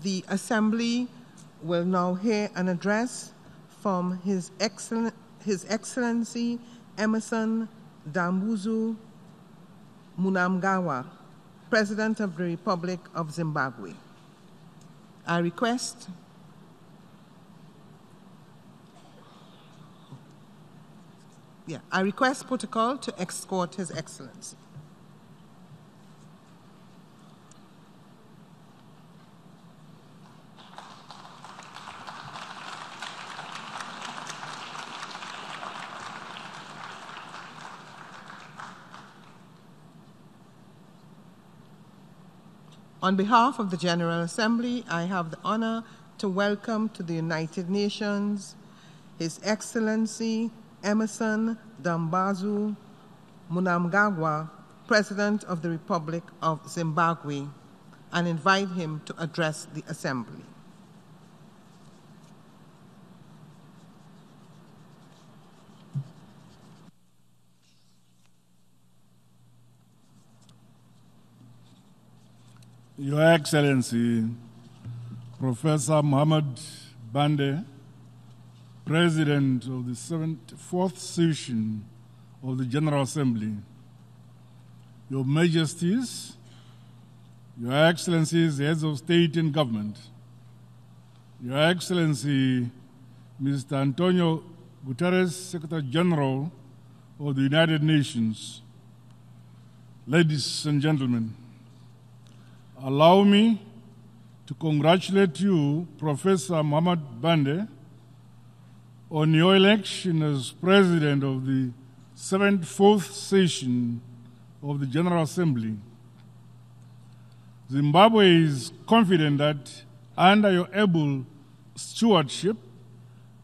The Assembly will now hear an address from His Excellency Emmerson Dambudzo Mnangagwa, President of the Republic of Zimbabwe. I request protocol to escort His Excellency. On behalf of the General Assembly, I have the honor to welcome to the United Nations His Excellency Emmerson Dambudzo Mnangagwa, President of the Republic of Zimbabwe, and invite him to address the Assembly. Your Excellency, Professor Mohammed Bande, President of the 74th Session of the General Assembly, Your Majesties, Your Excellencies, Heads of State and Government, Your Excellency, Mr. Antonio Guterres, Secretary General of the United Nations, ladies and gentlemen, allow me to congratulate you, Professor Mohammed Bande, on your election as President of the 74th Session of the General Assembly. Zimbabwe is confident that under your able stewardship,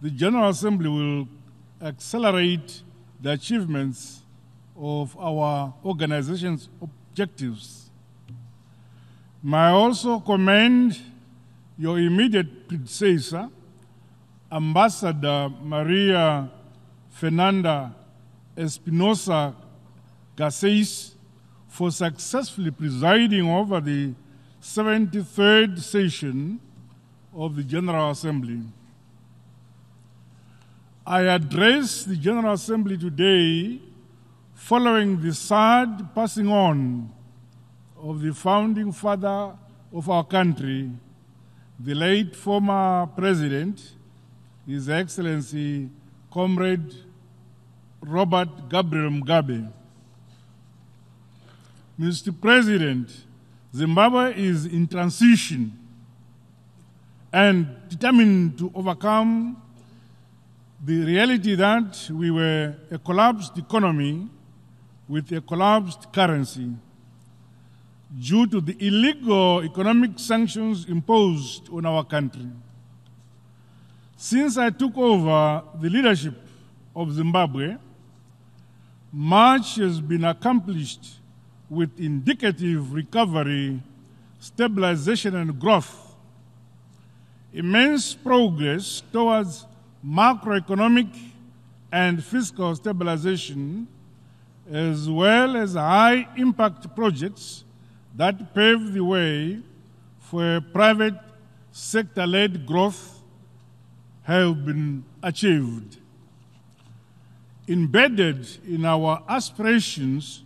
the General Assembly will accelerate the achievements of our organization's objectives. May I also commend your immediate predecessor, Ambassador Maria Fernanda Espinosa Garcés, for successfully presiding over the 73rd session of the General Assembly. I address the General Assembly today following the sad passing on of the founding father of our country, the late former President, His Excellency Comrade Robert Gabriel Mugabe. Mr. President, Zimbabwe is in transition and determined to overcome the reality that we were a collapsed economy with a collapsed currency due to the illegal economic sanctions imposed on our country. Since I took over the leadership of Zimbabwe, much has been accomplished with indicative recovery, stabilization, and growth. Immense progress towards macroeconomic and fiscal stabilization, as well as high-impact projects that pave the way for private sector-led growth, have been achieved. Embedded in our aspirations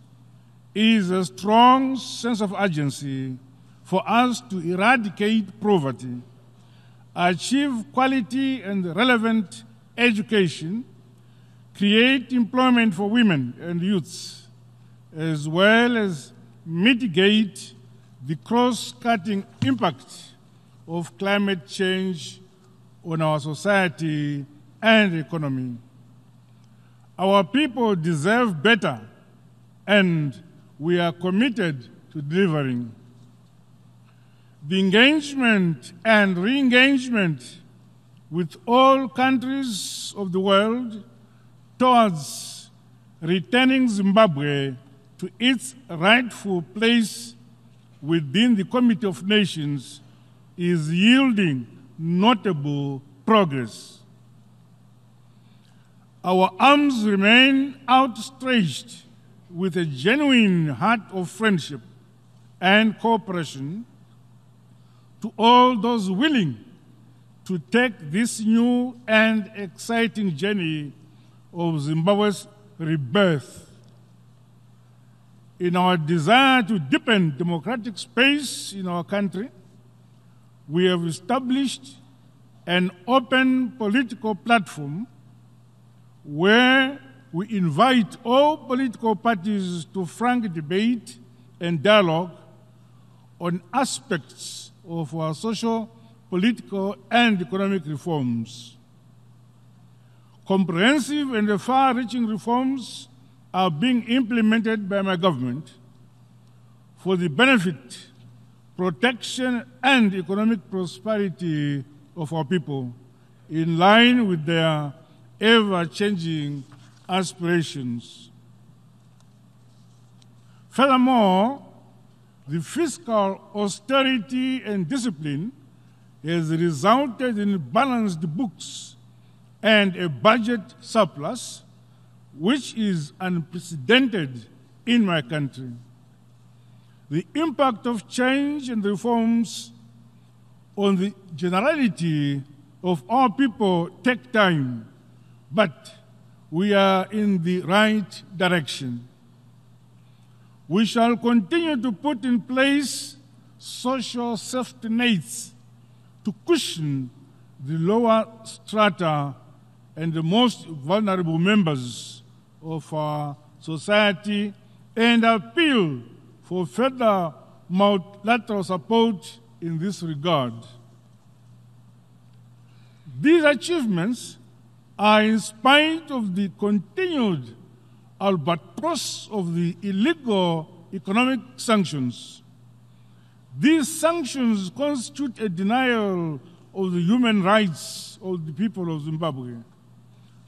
is a strong sense of urgency for us to eradicate poverty, achieve quality and relevant education, create employment for women and youths, as well as mitigate the cross-cutting impact of climate change on our society and economy. Our people deserve better, and we are committed to delivering. The engagement and re-engagement with all countries of the world towards returning Zimbabwe to its rightful place within the Committee of Nations is yielding notable progress. Our arms remain outstretched with a genuine heart of friendship and cooperation to all those willing to take this new and exciting journey of Zimbabwe's rebirth. In our desire to deepen democratic space in our country, we have established an open political platform where we invite all political parties to frank debate and dialogue on aspects of our social, political, and economic reforms. Comprehensive and far-reaching reforms are being implemented by my government for the benefit, protection, and economic prosperity of our people, in line with their ever-changing aspirations. Furthermore, the fiscal austerity and discipline has resulted in balanced books and a budget surplus, which is unprecedented in my country. The impact of change and reforms on the generality of our people take time, but we are in the right direction. We shall continue to put in place social safety nets to cushion the lower strata and the most vulnerable members of our society, and appeal for further multilateral support in this regard. These achievements are in spite of the continued albatross of the illegal economic sanctions. These sanctions constitute a denial of the human rights of the people of Zimbabwe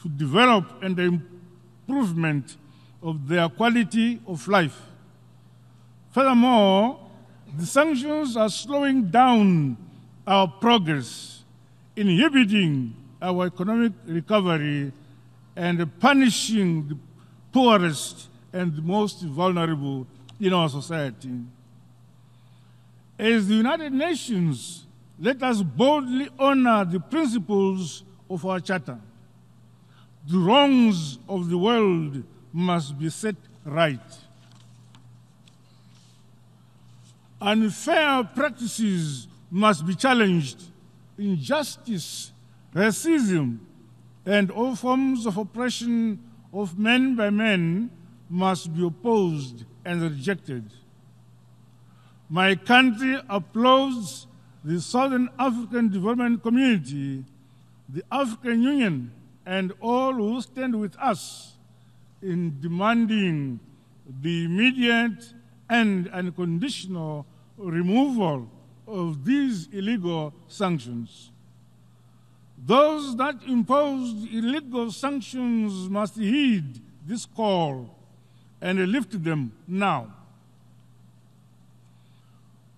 to develop and the improvement of their quality of life. Furthermore, the sanctions are slowing down our progress, inhibiting our economic recovery, and punishing the poorest and the most vulnerable in our society. As the United Nations, let us boldly honor the principles of our Charter. The wrongs of the world must be set right. Unfair practices must be challenged. Injustice, racism, and all forms of oppression of men by men must be opposed and rejected. My country applauds the Southern African Development Community, the African Union, and all who stand with us in demanding the immediate and unconditional removal of these illegal sanctions. Those that impose illegal sanctions must heed this call and lift them now.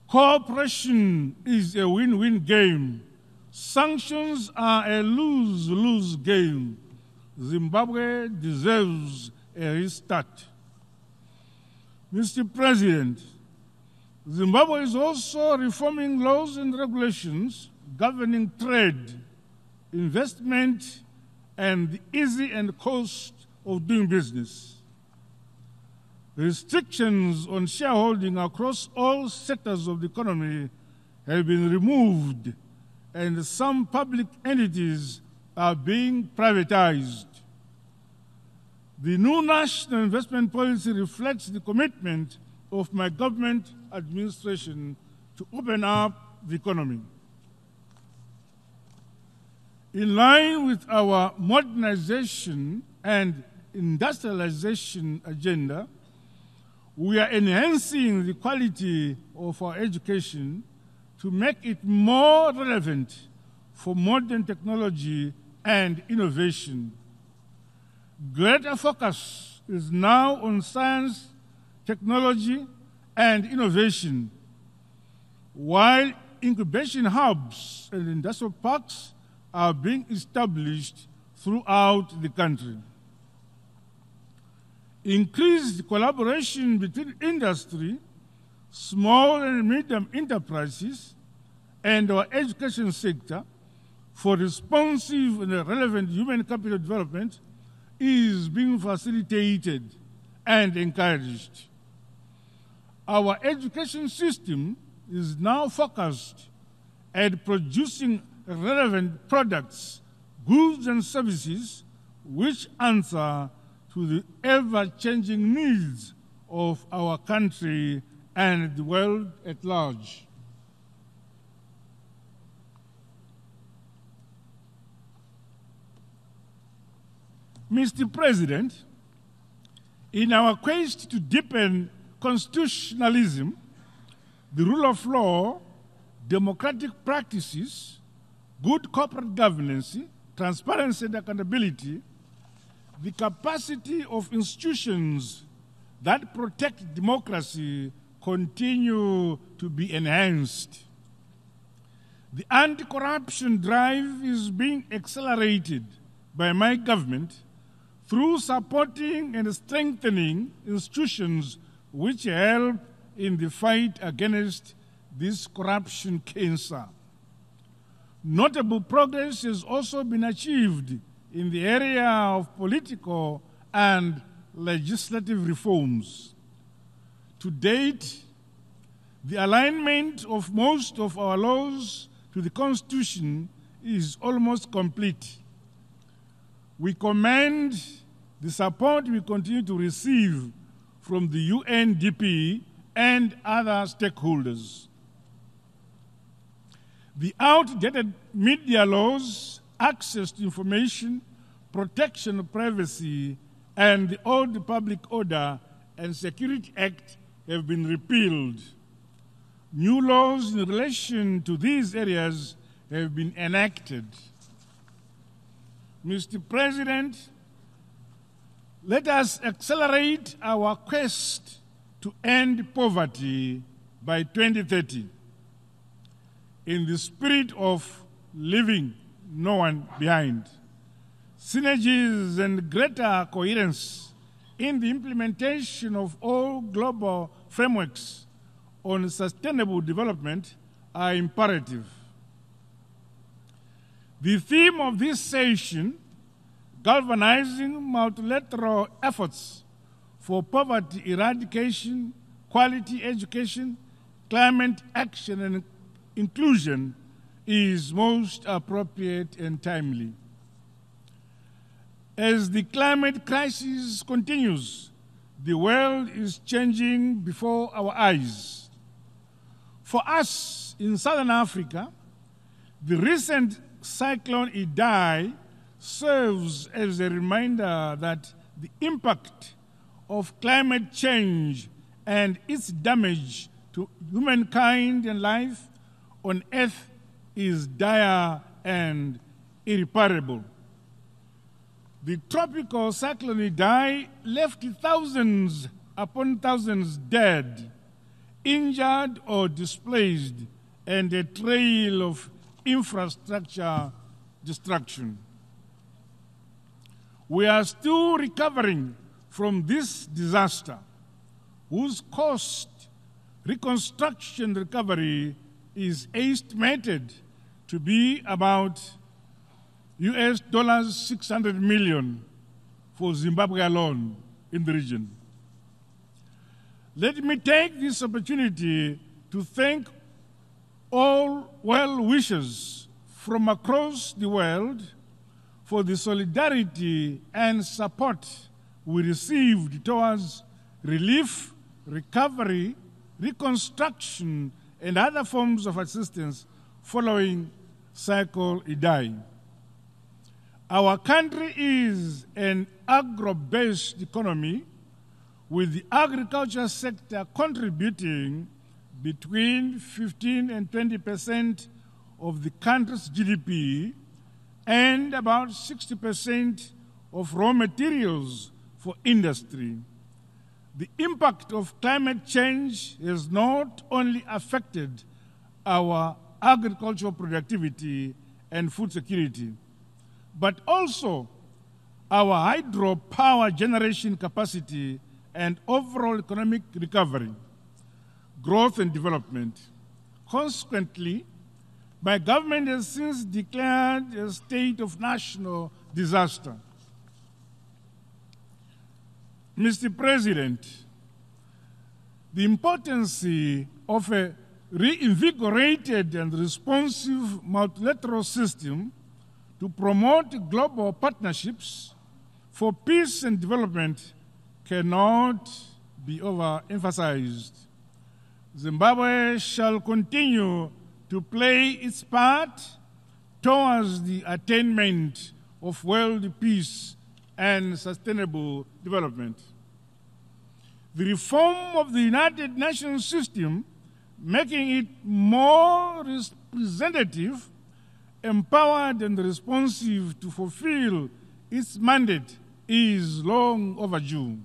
Cooperation is a win-win game. Sanctions are a lose-lose game. Zimbabwe deserves a restart. Mr. President, Zimbabwe is also reforming laws and regulations governing trade, investment, and the ease and cost of doing business. Restrictions on shareholding across all sectors of the economy have been removed, and some public entities are being privatized. The new national investment policy reflects the commitment of my government administration to open up the economy. In line with our modernization and industrialization agenda, we are enhancing the quality of our education to make it more relevant for modern technology and innovation. Greater focus is now on science, technology, and innovation, while incubation hubs and industrial parks are being established throughout the country. Increased collaboration between industry, small and medium enterprises, and our education sector for responsive and relevant human capital development is being facilitated and encouraged. Our education system is now focused at producing relevant products, goods and services which answer to the ever-changing needs of our country and the world at large. Mr. President, in our quest to deepen constitutionalism, the rule of law, democratic practices, good corporate governance, transparency and accountability, the capacity of institutions that protect democracy continue to be enhanced. The anti-corruption drive is being accelerated by my government through supporting and strengthening institutions which help in the fight against this corruption cancer. Notable progress has also been achieved in the area of political and legislative reforms. To date, the alignment of most of our laws to the Constitution is almost complete. We commend the support we continue to receive from the UNDP and other stakeholders. The outdated media laws, access to information, protection of privacy, and the Old Public Order and Security Act have been repealed. New laws in relation to these areas have been enacted. Mr. President, let us accelerate our quest to end poverty by 2030 in the spirit of leaving no one behind. Synergies and greater coherence in the implementation of all global frameworks on sustainable development are imperative. The theme of this session, galvanizing multilateral efforts for poverty eradication, quality education, climate action, and inclusion, is most appropriate and timely. As the climate crisis continues, the world is changing before our eyes. For us in Southern Africa, the recent Cyclone Idai serves as a reminder that the impact of climate change and its damage to humankind and life on Earth is dire and irreparable. The tropical cyclone Idai left thousands upon thousands dead, injured or displaced, and a trail of infrastructure destruction. We are still recovering from this disaster, whose cost, reconstruction recovery, is estimated to be about US dollars 600 million for Zimbabwe alone in the region. Let me take this opportunity to thank all well-wishers from across the world for the solidarity and support we received towards relief, recovery, reconstruction, and other forms of assistance following Cyclone Idai. Our country is an agro-based economy, with the agriculture sector contributing between 15 and 20% of the country's GDP and about 60% of raw materials for industry. The impact of climate change has not only affected our agricultural productivity and food security, but also our hydropower generation capacity and overall economic recovery, growth and development. Consequently, My government has since declared a state of national disaster. Mr. President, the importance of a reinvigorated and responsive multilateral system to promote global partnerships for peace and development cannot be overemphasized. Zimbabwe shall continue to play its part towards the attainment of world peace and sustainable development. The reform of the United Nations system, making it more representative, empowered and responsive to fulfill its mandate, is long overdue.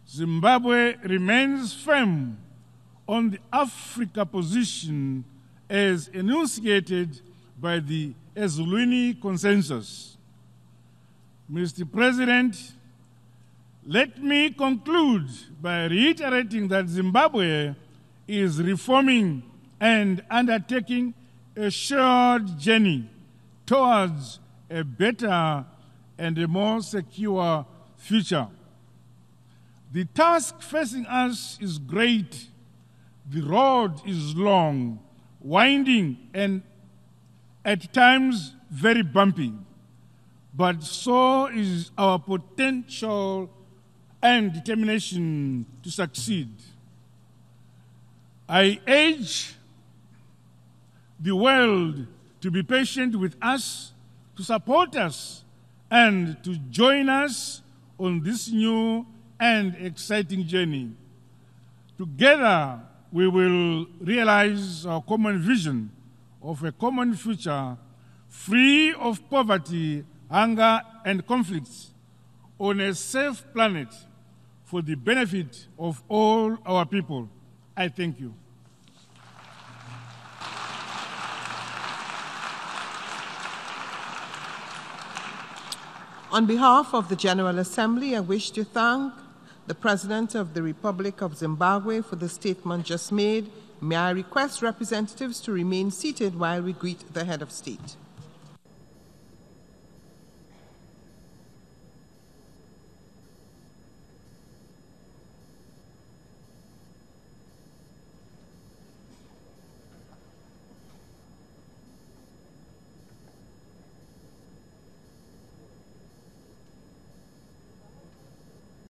Zimbabwe remains firm on the Africa position as enunciated by the Ezulwini Consensus. Mr. President, let me conclude by reiterating that Zimbabwe is reforming and undertaking a shared journey towards a better and a more secure future. The task facing us is great. The road is long, winding, and at times very bumpy. But so is our potential and determination to succeed. I urge the world to be patient with us, to support us, and to join us on this new and exciting journey. Together, we will realize our common vision of a common future free of poverty, hunger, and conflicts on a safe planet for the benefit of all our people. I thank you. On behalf of the General Assembly, I wish to thank the President of the Republic of Zimbabwe for the statement just made. May I request representatives to remain seated while we greet the Head of State.